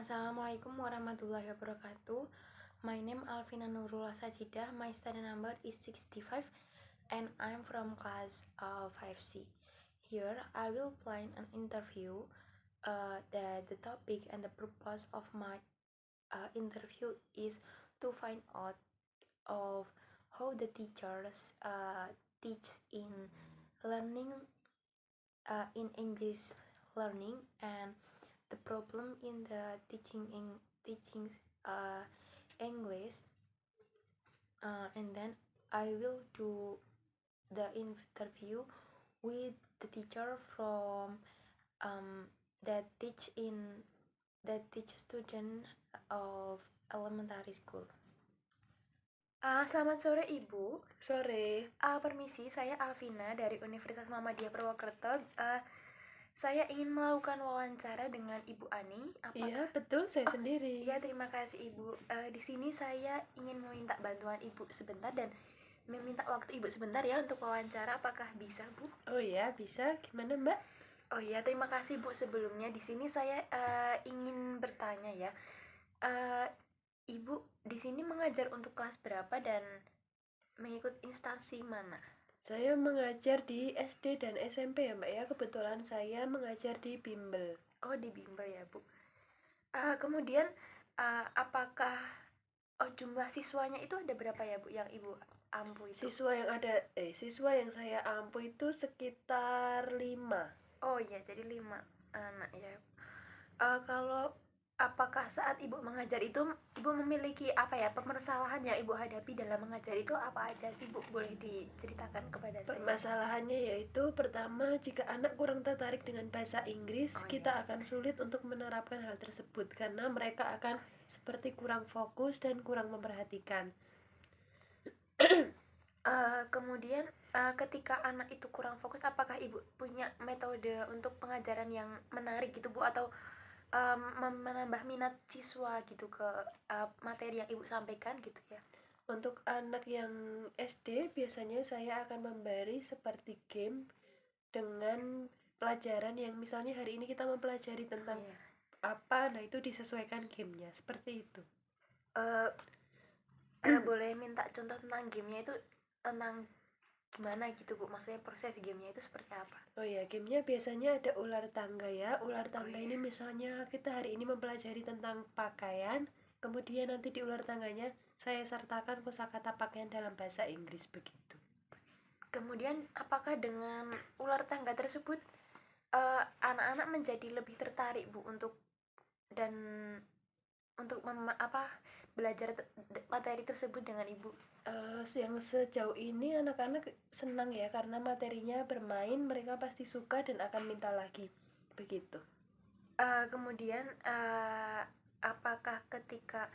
Assalamualaikum warahmatullahi wabarakatuh. My name Alvina Nurullah Sajidah. My study number is 65 and I'm from class 5C. Here I will plan an interview. The topic and the purpose of my interview is to find out of how the teachers teach in learning in English learning and the problem in the teaching English, and then I will do the interview with the teacher from that teach student of elementary school. Selamat sore Ibu. Sore. Permisi, saya Alvina dari Universitas Muhammadiyah Purwokerto. Saya ingin melakukan wawancara dengan Ibu Ani. Iya, betul, saya sendiri. Ya, terima kasih Ibu. Di sini saya ingin meminta bantuan Ibu sebentar dan meminta waktu Ibu sebentar ya untuk wawancara. Apakah bisa, Bu? Oh iya, bisa. Gimana, Mbak? Oh iya, terima kasih Bu. Sebelumnya di sini saya ingin bertanya ya. Ibu di sini mengajar untuk kelas berapa dan mengikut instansi mana? Saya mengajar di SD dan SMP ya, Mbak ya. Kebetulan saya mengajar di Bimbel. Oh, di Bimbel ya, Bu. Kemudian apakah jumlah siswanya itu ada berapa ya, Bu, yang Ibu ampu itu? Siswa yang saya ampu itu sekitar 5. Oh iya, jadi 5 anak ya. Kalau apakah saat Ibu mengajar itu Ibu memiliki permasalahan yang Ibu hadapi dalam mengajar itu apa aja sih, Bu? Boleh diceritakan kepada saya? Permasalahannya yaitu pertama, jika anak kurang tertarik dengan bahasa Inggris, kita akan sulit untuk menerapkan hal tersebut karena mereka akan seperti kurang fokus dan kurang memperhatikan. Kemudian ketika anak itu kurang fokus, apakah Ibu punya metode untuk pengajaran yang menarik gitu, Bu, atau menambah minat siswa gitu ke materi yang Ibu sampaikan gitu ya? Untuk anak yang SD biasanya saya akan memberi seperti game dengan pelajaran yang misalnya hari ini kita mempelajari tentang apa, nah itu disesuaikan gamenya seperti itu. Boleh minta contoh tentang gamenya itu tentang gimana gitu, Bu? Maksudnya proses gamenya itu seperti apa? Oh ya, gamenya biasanya ada ular tangga ya. Ular tangga ini misalnya kita hari ini mempelajari tentang pakaian, kemudian nanti di ular tangganya saya sertakan kosakata pakaian dalam bahasa Inggris begitu. Kemudian apakah dengan ular tangga tersebut anak-anak menjadi lebih tertarik, Bu, untuk belajar materi tersebut dengan Ibu? Yang sejauh ini anak-anak senang ya karena materinya bermain, mereka pasti suka dan akan minta lagi begitu. Kemudian apakah ketika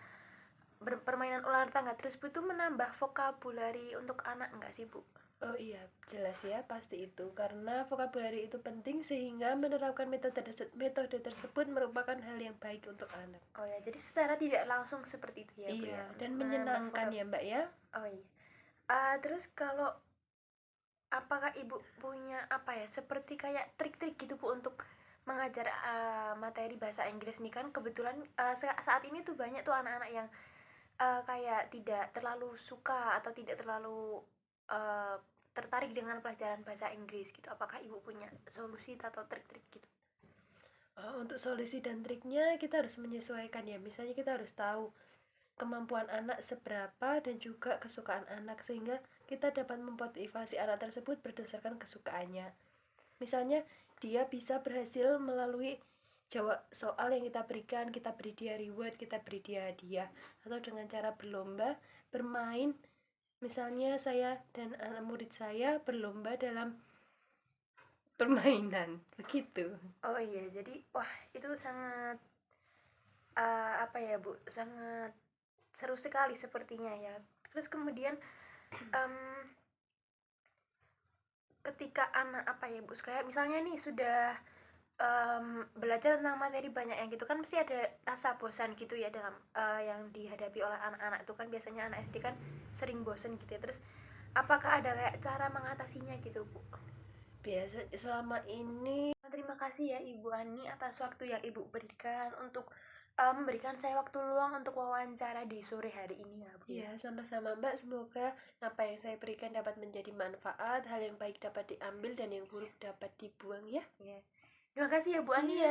permainan ular tangga tersebut itu menambah vokabulari untuk anak enggak sih, Bu? Oh iya, jelas ya, pasti itu. Karena vokabulari itu penting sehingga menerapkan metode tersebut merupakan hal yang baik untuk anak. Oh ya, jadi secara tidak langsung seperti itu ya, Bu, iya, ya? Dan menyenangkan ya, Mbak ya. Oh iya. Terus kalau apakah Ibu punya seperti kayak trik-trik gitu, Bu, untuk mengajar materi bahasa Inggris nih? Kan kebetulan saat ini tuh banyak tuh anak-anak yang kayak tidak terlalu suka atau tidak terlalu tertarik dengan pelajaran bahasa Inggris gitu. Apakah Ibu punya solusi atau trik-trik gitu? Untuk solusi dan triknya kita harus menyesuaikan ya. Misalnya kita harus tahu kemampuan anak seberapa dan juga kesukaan anak sehingga kita dapat memotivasi anak tersebut berdasarkan kesukaannya. Misalnya dia bisa berhasil melalui jawab soal yang kita berikan, kita beri dia reward, kita beri dia hadiah, atau dengan cara berlomba, bermain. Misalnya saya dan anak murid saya berlomba dalam permainan, begitu. Oh iya, jadi wah itu sangat Bu, sangat seru sekali sepertinya ya. Terus kemudian ketika anak Bu, kayak misalnya nih sudah belajar tentang materi banyak yang gitu kan, pasti ada rasa bosan gitu ya dalam yang dihadapi oleh anak-anak itu kan. Biasanya anak SD kan sering bosan gitu ya. Terus apakah ada kayak cara mengatasinya gitu, Bu? Biasa selama ini. Terima kasih ya Ibu Ani atas waktu yang Ibu berikan untuk memberikan saya waktu luang untuk wawancara di sore hari ini ya Bu. Iya, sama-sama Mbak. Semoga apa yang saya berikan dapat menjadi manfaat, hal yang baik dapat diambil dan yang buruk dapat dibuang ya. Iya. Terima kasih ya Bu Ani. Iya.